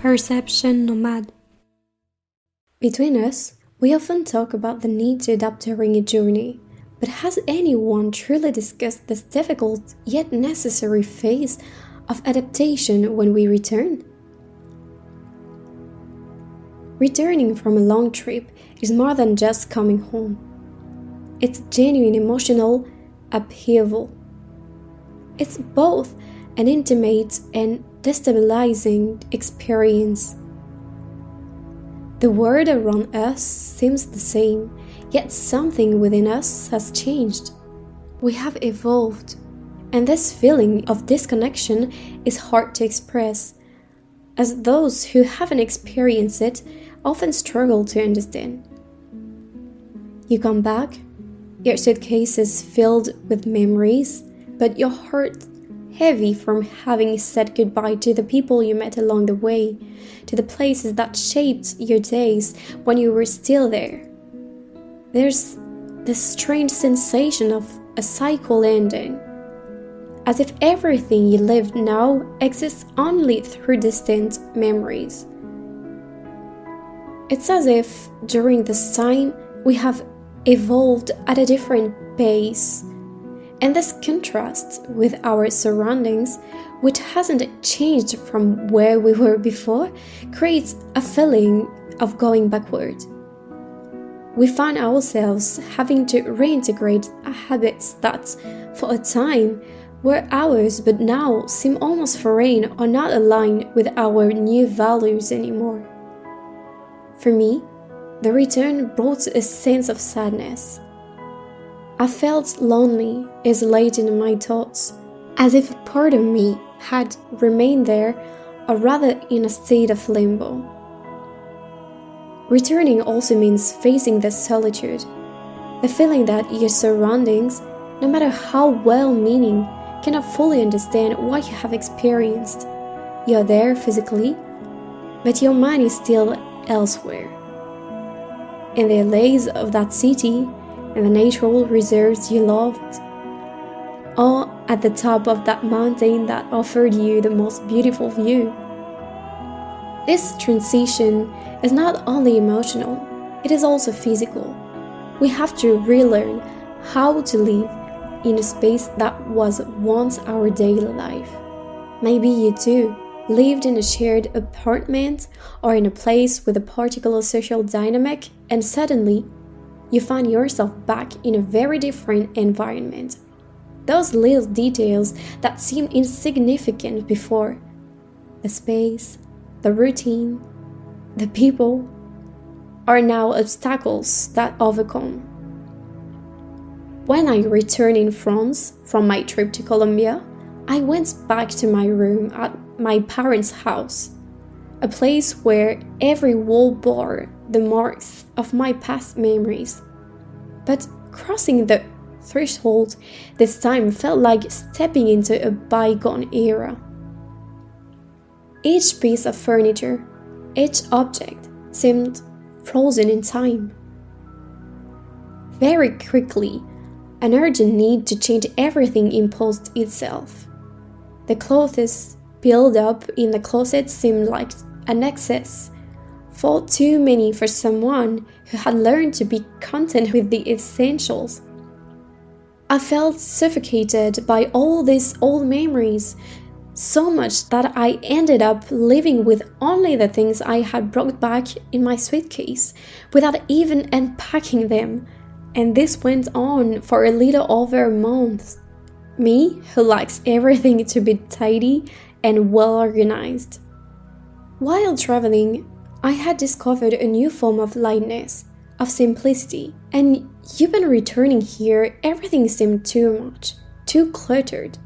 perception nomad. Between us, we often talk about the need to adapt during a journey, but has anyone truly discussed this difficult yet necessary phase of adaptation when we return? Returning from a long trip is more than just coming home. It's genuine emotional upheaval. It's both an intimate and destabilizing experience. The world around us seems the same, yet something within us has changed. We have evolved, and this feeling of disconnection is hard to express, as those who haven't experienced it often struggle to understand. You come back, your suitcase is filled with memories, but your heart heavy from having said goodbye to the people you met along the way, to the places that shaped your days when you were still there. There's this strange sensation of a cycle ending, as if everything you live now exists only through distant memories. It's as if during this time we have evolved at a different pace, and this contrast with our surroundings, which hasn't changed from where we were before, creates a feeling of going backward. We find ourselves having to reintegrate habits that, for a time, were ours but now seem almost foreign or not aligned with our new values anymore. For me, the return brought a sense of sadness. I felt lonely, isolated in my thoughts, as if a part of me had remained there, or rather in a state of limbo. Returning also means facing this solitude, the feeling that your surroundings, no matter how well-meaning, cannot fully understand what you have experienced. You are there physically, but your mind is still elsewhere. In the allays of that city, in the natural reserves you loved, or at the top of that mountain that offered you the most beautiful view. This transition is not only emotional, it is also physical. We have to relearn how to live in a space that was once our daily life. Maybe you too lived in a shared apartment or in a place with a particular social dynamic, and suddenly you find yourself back in a very different environment. Those little details that seemed insignificant before, the space, the routine, the people, are now obstacles that overcome. When I returned in France from my trip to Colombia, I went back to my room at my parents' house, a place where every wall bore the marks of my past memories. But crossing the threshold this time felt like stepping into a bygone era. Each piece of furniture, each object seemed frozen in time. Very quickly, an urgent need to change everything imposed itself. The clothes piled up in the closet seemed like an excess, far too many for someone who had learned to be content with the essentials. I felt suffocated by all these old memories, so much that I ended up living with only the things I had brought back in my suitcase, without even unpacking them, and this went on for a little over a month. Me, who likes everything to be tidy and well organized. While traveling, I had discovered a new form of lightness, of simplicity, and even returning here, everything seemed too much, too cluttered,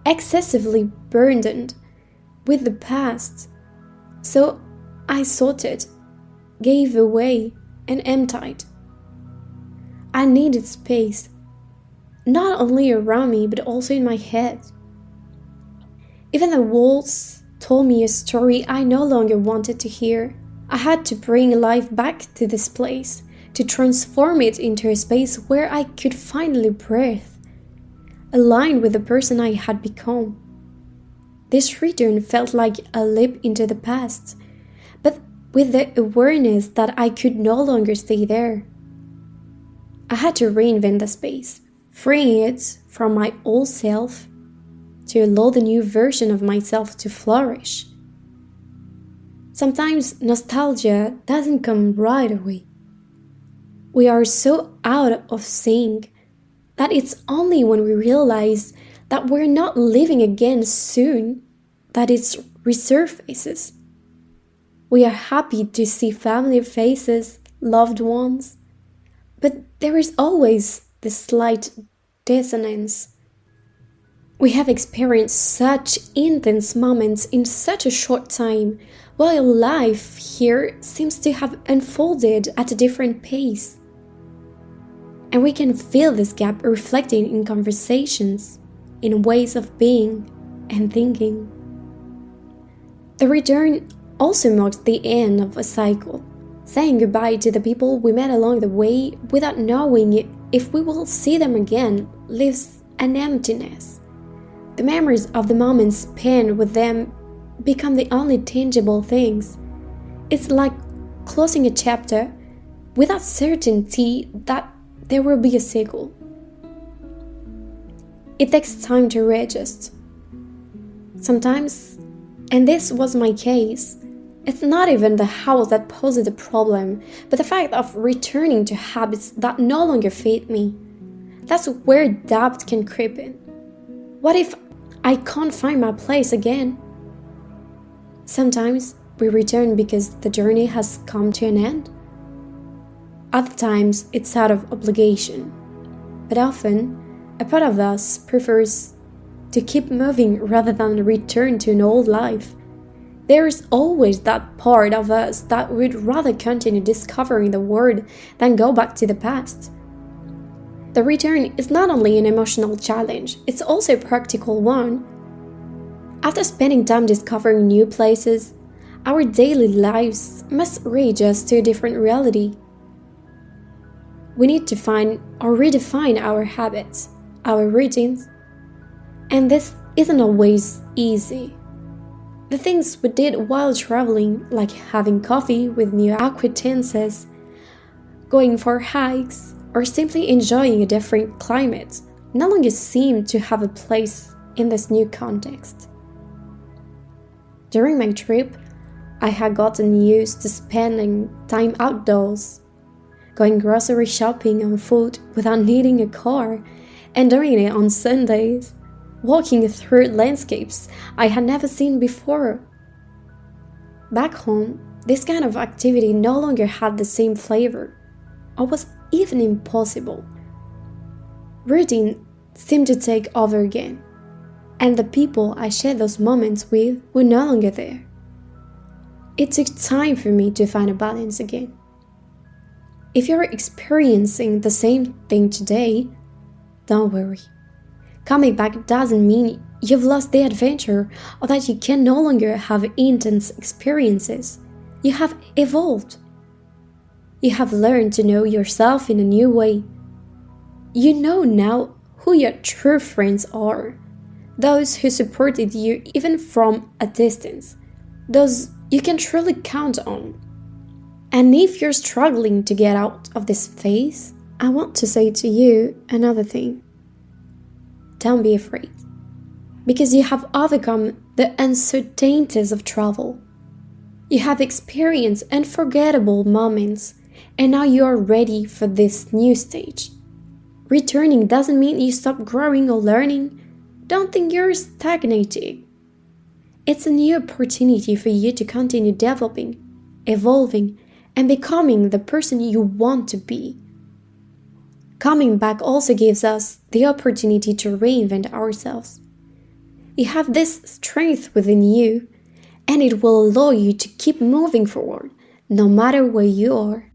excessively burdened with the past. So I sorted, gave away, and emptied. I needed space, not only around me but also in my head. Even the walls told me a story I no longer wanted to hear. I had to bring life back to this place, to transform it into a space where I could finally breathe, aligned with the person I had become. This return felt like a leap into the past, with the awareness that I could no longer stay there. I had to reinvent the space, freeing it from my old self to allow the new version of myself to flourish. Sometimes nostalgia doesn't come right away. We are so out of sync that it's only when we realize that we're not living again soon that it resurfaces. We are happy to see familiar faces, loved ones, but there is always this slight dissonance. We have experienced such intense moments in such a short time, while life here seems to have unfolded at a different pace. And we can feel this gap reflecting in conversations, in ways of being and thinking. The return also marks the end of a cycle, saying goodbye to the people we met along the way without knowing if we will see them again leaves an emptiness. The memories of the moments spent with them become the only tangible things. It's like closing a chapter without certainty that there will be a sequel. It takes time to readjust. Sometimes, and this was my case, it's not even the house that poses the problem, but the fact of returning to habits that no longer fit me. That's where doubt can creep in. What if I can't find my place again? Sometimes we return because the journey has come to an end. Other times it's out of obligation. But often, a part of us prefers to keep moving rather than return to an old life. There is always that part of us that would rather continue discovering the world than go back to the past. The return is not only an emotional challenge, it's also a practical one. After spending time discovering new places, our daily lives must readjust to a different reality. We need to find or redefine our habits, our routines, and this isn't always easy. The things we did while traveling, like having coffee with new acquaintances, going for hikes, or simply enjoying a different climate, no longer seem to have a place in this new context. During my trip, I had gotten used to spending time outdoors, going grocery shopping on foot without needing a car, and doing it on Sundays, walking through landscapes I had never seen before. Back home, this kind of activity no longer had the same flavor, or was even impossible. Routine seemed to take over again, and the people I shared those moments with were no longer there. It took time for me to find a balance again. If you're experiencing the same thing today, don't worry. Coming back doesn't mean you've lost the adventure or that you can no longer have intense experiences. You have evolved. You have learned to know yourself in a new way. You know now who your true friends are. Those who supported you even from a distance. Those you can truly count on. And if you're struggling to get out of this phase, I want to say to you another thing. Don't be afraid, because you have overcome the uncertainties of travel. You have experienced unforgettable moments, and now you are ready for this new stage. Returning doesn't mean you stop growing or learning. Don't think you're stagnating. It's a new opportunity for you to continue developing, evolving, and becoming the person you want to be. Coming back also gives us the opportunity to reinvent ourselves. You have this strength within you, and it will allow you to keep moving forward, no matter where you are.